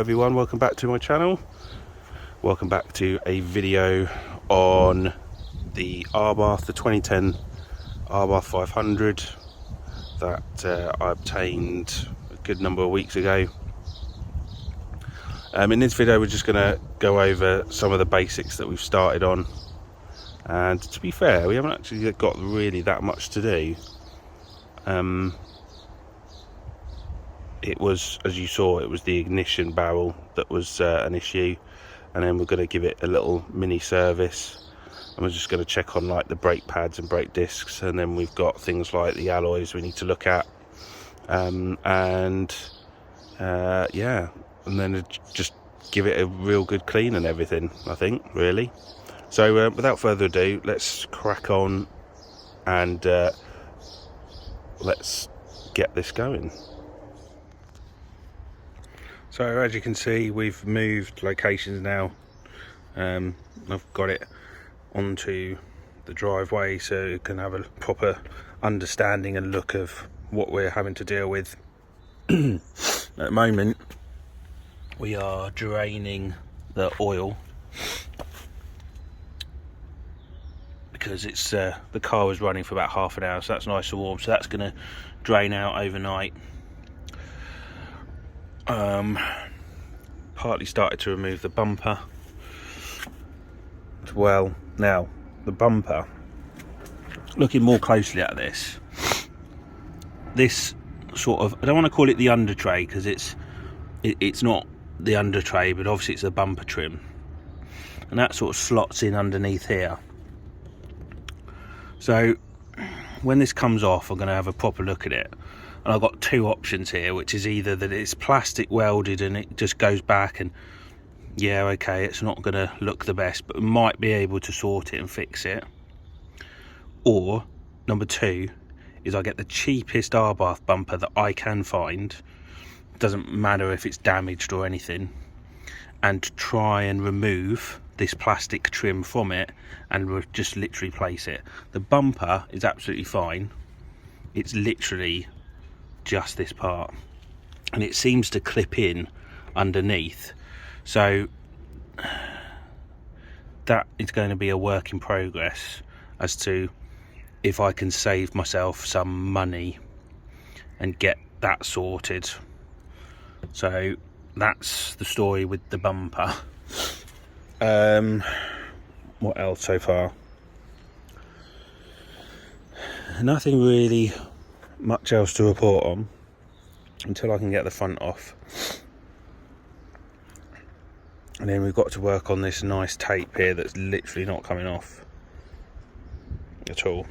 everyone, welcome back to my channel. Welcome back to a video on the Abarth, the 2010 Abarth 500 that I obtained a good number of weeks ago. In this video we're just going to go over some of the basics that we've started on, and to be fair we haven't actually got really that much to do. It was, as you saw, it was the ignition barrel that was an issue, and then we're going to give it a little mini service, and we're just going to check on like the brake pads and brake discs, and then we've got things like the alloys we need to look at, yeah, and then just give it a real good clean and everything, I think, really. So without further ado, let's crack on and let's get this going. So as you can see, we've moved locations now. I've got it onto the driveway so you can have a proper understanding and look of what we're having to deal with. At the moment we are draining the oil because it's the car was running for about half an hour, so that's nice and warm, so that's going to drain out overnight. Partly started to remove the bumper as well. Now the bumper, looking more closely at this sort of, I don't want to call it the under tray because it's not the under tray, but obviously it's a bumper trim, and that sort of slots in underneath here. So when this comes off I'm going to have a proper look at it, and I've got two options here, which is either that it's plastic welded and it just goes back, and yeah, okay, it's not going to look the best, but we might be able to sort it and fix it. Or number two is I get the cheapest Abarth bumper that I can find, doesn't matter if it's damaged or anything, and try and remove this plastic trim from it and just literally place it. The bumper is absolutely fine, it's literally just this part, and it seems to clip in underneath, so that is going to be a work in progress as to if I can save myself some money and get that sorted. So that's the story with the bumper. What else so far? Nothing really much else to report on until I can get the front off, and then we've got to work on this nice tape here that's literally not coming off at all,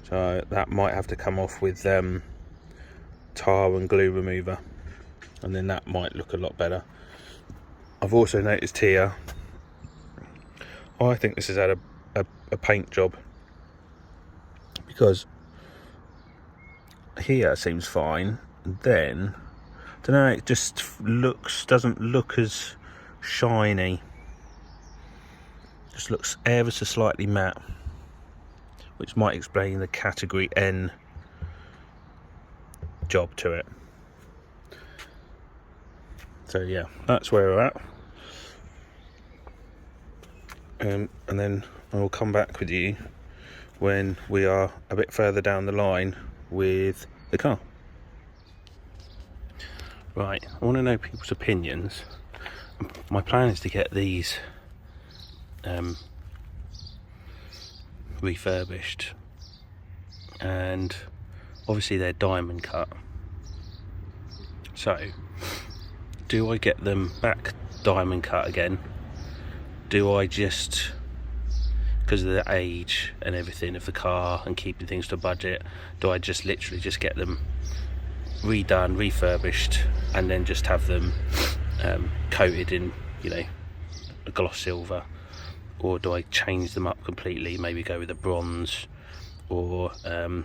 so that might have to come off with tar and glue remover, and then that might look a lot better. I've also noticed here, I think this has had a paint job, because here seems fine, then I don't know, it just doesn't look as shiny, just looks ever so slightly matte, which might explain the category N job to it. So yeah, that's where we're at, and then I will come back with you when we are a bit further down the line with the car. Right, I want to know people's opinions. My plan is to get these refurbished, and obviously they're diamond cut, so do I get them back diamond cut again? Do I just, because of the age and everything of the car and keeping things to budget, do I just literally just get them redone, refurbished, and then just have them coated in, you know, a gloss silver? Or do I change them up completely, maybe go with a bronze or a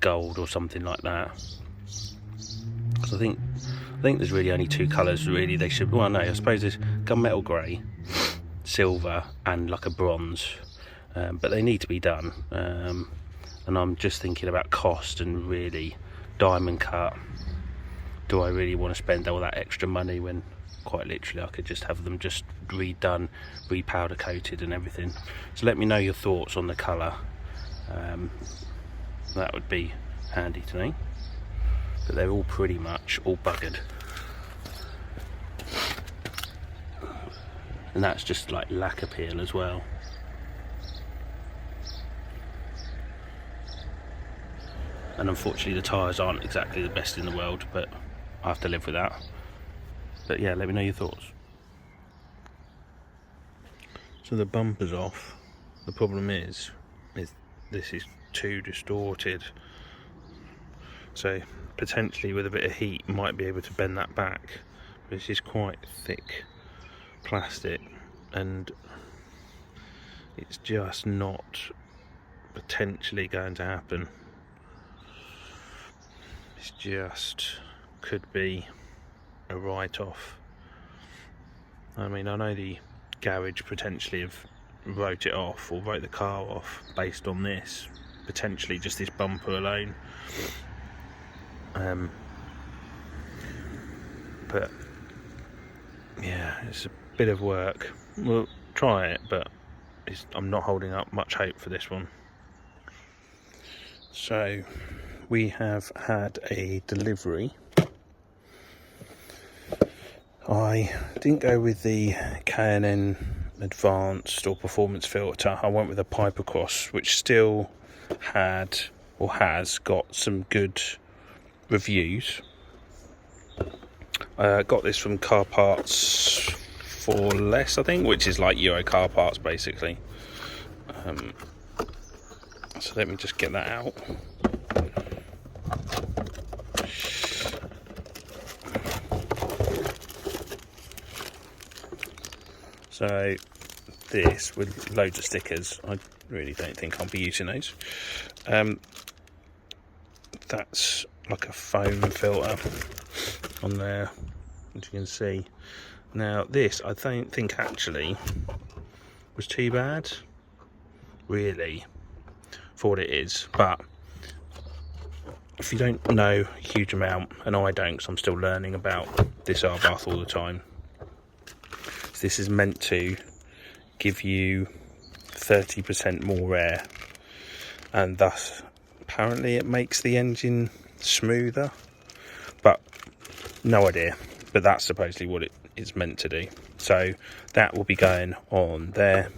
gold or something like that? Because I think there's really only two colours really they should, well no, I suppose there's gunmetal grey, silver, and like a bronze, but they need to be done, and I'm just thinking about cost, and really diamond cut do I really want to spend all that extra money when quite literally I could just have them just redone, repowder coated and everything. So let me know your thoughts on the colour. That would be handy to know. But they're all pretty much all buggered. And that's just like lacquer peel as well. And unfortunately the tyres aren't exactly the best in the world, but I have to live with that. But yeah, let me know your thoughts. So the bumper's off. The problem is this is too distorted. So potentially with a bit of heat might be able to bend that back. But this is quite thick plastic and it's just not potentially going to happen. It's just could be a write-off. I mean, I know the garage potentially have wrote it off or wrote the car off based on this, potentially just this bumper alone. But yeah, it's a bit of work. We'll try it, but I'm not holding up much hope for this one. So we have had a delivery. I didn't go with the K&N Advanced or Performance filter. I went with a Piper Cross, which still had or has got some good reviews. Got this from Car Parts for Less, I think, which is like Euro Car Parts basically. So let me just get that out. So this with loads of stickers. I really don't think I'll be using those. That's like a foam filter on there, as you can see. Now this I don't think actually was too bad, really, for what it is. But if you don't know a huge amount, and I don't, because I'm still learning about this Abarth all the time. So this is meant to give you 30% more air, and thus apparently it makes the engine smoother, but no idea. But that's supposedly what it is meant to do. So that will be going on there,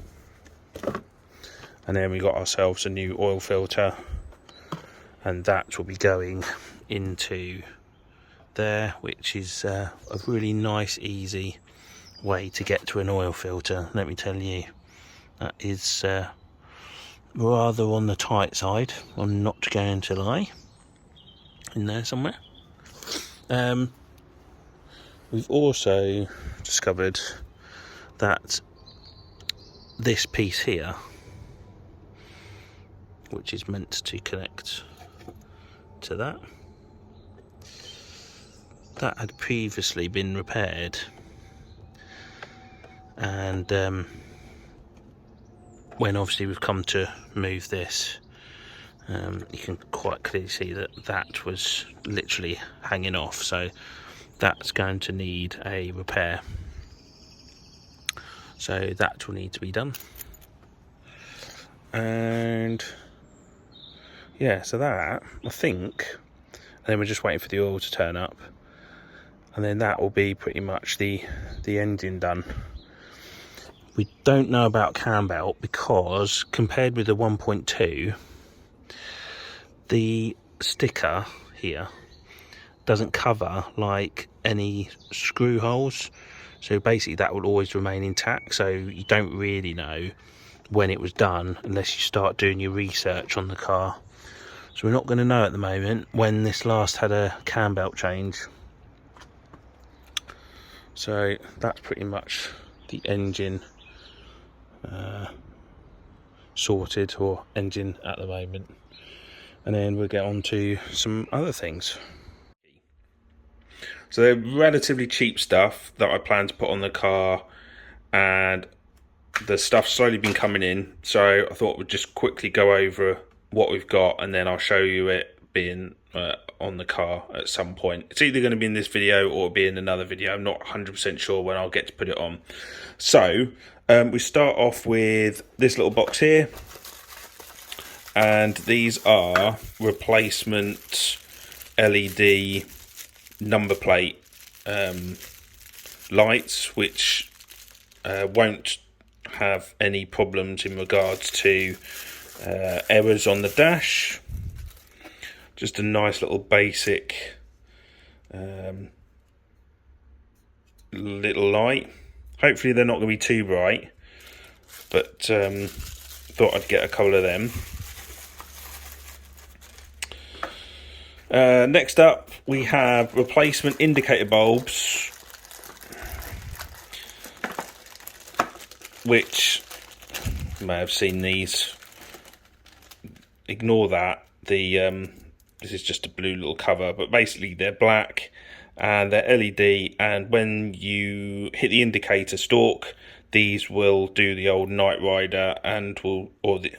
and then we got ourselves a new oil filter, and that will be going into there, which is a really nice, easy way to get to an oil filter. Let me tell you, that is rather on the tight side. I'm not going to lie. In there somewhere. We've also discovered that this piece here, which is meant to connect to that had previously been repaired, and when obviously we've come to move this, you can quite clearly see that was literally hanging off, so that's going to need a repair. So that will need to be done. And yeah, so that, I think, and then we're just waiting for the oil to turn up, and then that will be pretty much the engine done. We don't know about cam belt, because compared with the 1.2, the sticker here doesn't cover like any screw holes, so basically that will always remain intact. So you don't really know when it was done unless you start doing your research on the car. So we're not going to know at the moment when this last had a cam belt change. So that's pretty much the engine sorted, or engine at the moment, and then we'll get on to some other things. So they're relatively cheap stuff that I plan to put on the car, and the stuff's slowly been coming in, so I thought we'd just quickly go over what we've got, and then I'll show you it being on the car at some point. It's either going to be in this video or be in another video. I'm not 100% sure when I'll get to put it on. So we start off with this little box here, and these are replacement LED number plate lights, which won't have any problems in regards to errors on the dash. Just a nice little basic little light. Hopefully they're not going to be too bright, but thought I'd get a couple of them. Next up, we have replacement indicator bulbs, which you may have seen these. Ignore that. This is just a blue little cover, but basically they're black and they're LED, and when you hit the indicator stalk, these will do the old Night Rider and will, or the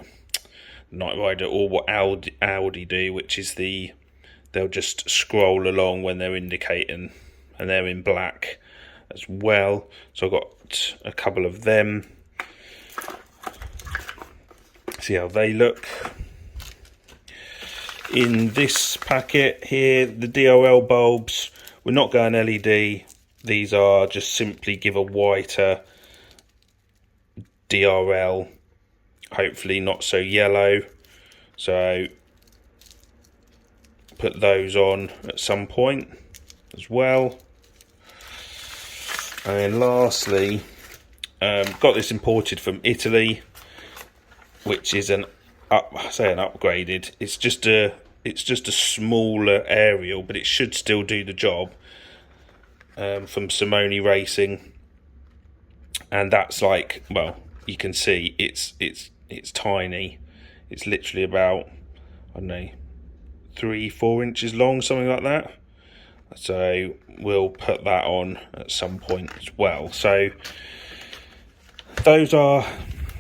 Night Rider, or what Audi do, which is they'll just scroll along when they're indicating, and they're in black as well. So I've got a couple of them. See how they look. In this packet here, the DOL bulbs, we're not going LED. These are just simply give a whiter DRL, hopefully not so yellow. So put those on at some point as well. And then lastly, got this imported from Italy, which is an upgraded. It's just a smaller aerial, but it should still do the job. From Simone Racing, and that's like, well, you can see it's tiny. It's literally about, I don't know, 3-4 inches long, something like that. So we'll put that on at some point as well. So those are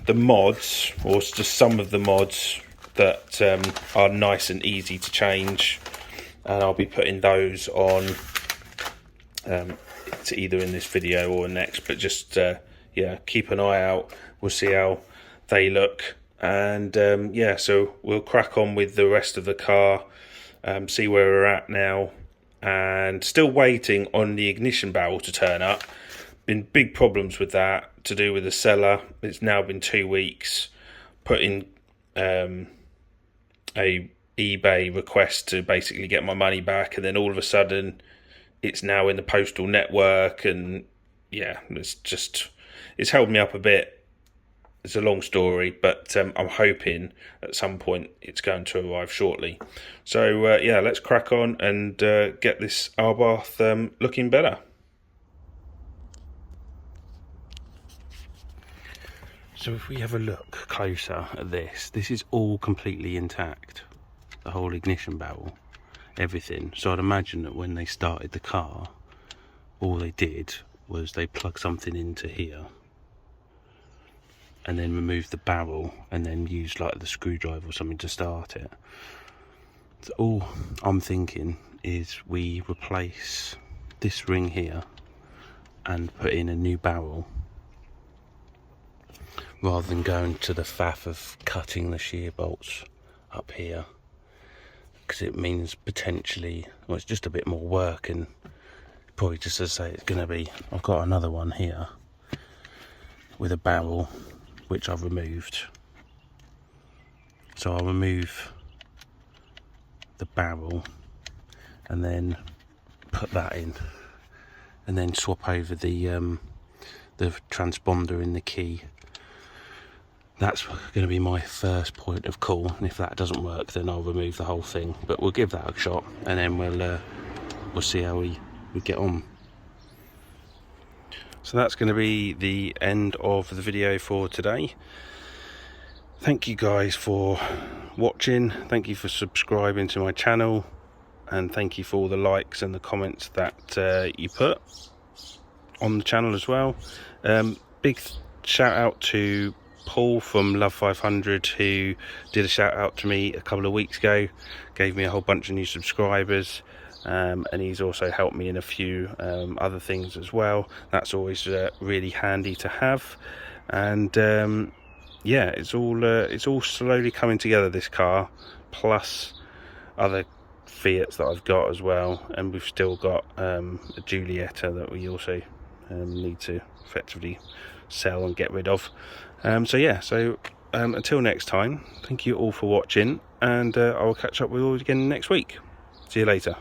the mods, or just some of the mods that are nice and easy to change, and I'll be putting those on to either in this video or next, but just yeah, keep an eye out. We'll see how they look, and yeah, so we'll crack on with the rest of the car, see where we're at now, and still waiting on the ignition barrel to turn up. Been big problems with that, to do with the seller. It's now been 2 weeks. Put in a eBay request to basically get my money back, and then all of a sudden it's now in the postal network, and yeah, it's held me up a bit. It's a long story, but I'm hoping at some point it's going to arrive shortly. So yeah, let's crack on and get this Abarth looking better. So if we have a look closer at this is all completely intact. The whole ignition barrel, everything. So I'd imagine that when they started the car, all they did was they plugged something into here and then removed the barrel and then used like the screwdriver or something to start it. So all I'm thinking is we replace this ring here and put in a new barrel, rather than going to the faff of cutting the shear bolts up here, because it means potentially, well, it's just a bit more work, and probably, just as I say, it's going to be, I've got another one here with a barrel which I've removed, so I'll remove the barrel and then put that in, and then swap over the transponder in the key. That's going to be my first point of call, and if that doesn't work, then I'll remove the whole thing. But we'll give that a shot, and then we'll see how we get on. So that's going to be the end of the video for today. Thank you guys for watching. Thank you for subscribing to my channel, and thank you for all the likes and the comments that you put on the channel as well. Big shout out to Paul from Love 500, who did a shout out to me a couple of weeks ago, gave me a whole bunch of new subscribers, and he's also helped me in a few other things as well. That's always really handy to have. And yeah, it's all slowly coming together, this car, plus other Fiats that I've got as well, and we've still got a Giulietta that we also need to effectively sell and get rid of. So yeah, until next time, thank you all for watching, and I will catch up with you all again next week. See you later.